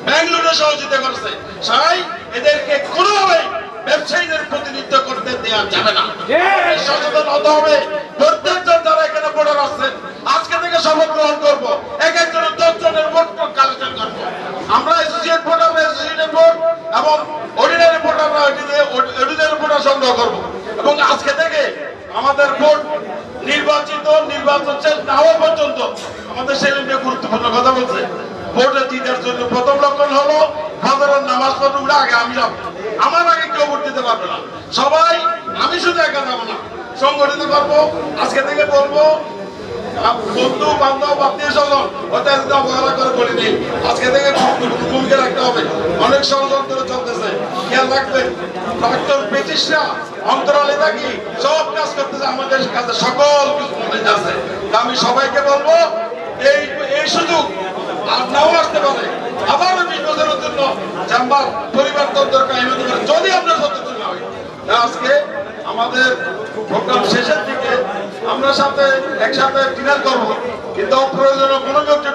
ব্যাঙ্গালোরে সহযোগিতা করছে। তাই এদেরকে কোনোভাবেই ব্যবসায়ীদের প্রতিনিধিত্ব করতে দেওয়া যাবে না। সচেতন হতে হবে। প্রত্যেকজন যারা এখানে ভোটার আছেন আজকে থেকে শপথ গ্রহণ করবো, এক একজনের 10 জনের ভোট কালেকশন করবো। আমরা অ্যাসোসিয়েট ভোটার অ্যাসোসিয়েটের ভোট এবং অর্ডিনারি ভোটাররা অর্ডিনারি ভোটার সংগ্রহ করবো। এবং আজকে থেকে আমাদের ভোট নির্বাচন শেষ না হওয়া পর্যন্ত আমাদের সেলিমকে গুরুত্বপূর্ণ কথা বলছে। ভোটে জিতার জন্য প্রথম লক্ষণ হলো ফজরের নামাজ পড়লে আগে আমি যাব। আমার আগে কেউ ভোট দিতে পারবে না। সবাই, আমি শুধু একা যাবো না, সংগঠিত করবো। আজকে থেকে বলবো বন্ধু বান্ধব আত্মীয় স্বজন ওদের অবহেলা করে বলি নেই। আজকে থেকে ভূমিকা রাখতে হবে। অনেক ষড়যন্ত্র চলতেছে, খেয়াল রাখবেন। প্রাক্তন ব্রিটিশরা অন্তরালে থাকি সব কাজ করতেছে, আমাদের কাছে সকল কিছু আছে। আমি সবাইকে বলবো এই সুযোগ আর নাও আসতে পারে। আবার 20 বছরের জন্য চেম্বার পরিবর্তন দরকার হতে পারে যদি আমরা সচেতন না হই। আজকে আমাদের প্রোগ্রাম শেষের দিকে আমরা একসাথে ডিনার করবো, কিন্তু অপ্রয়োজনীয় কোনো ব্যক্তি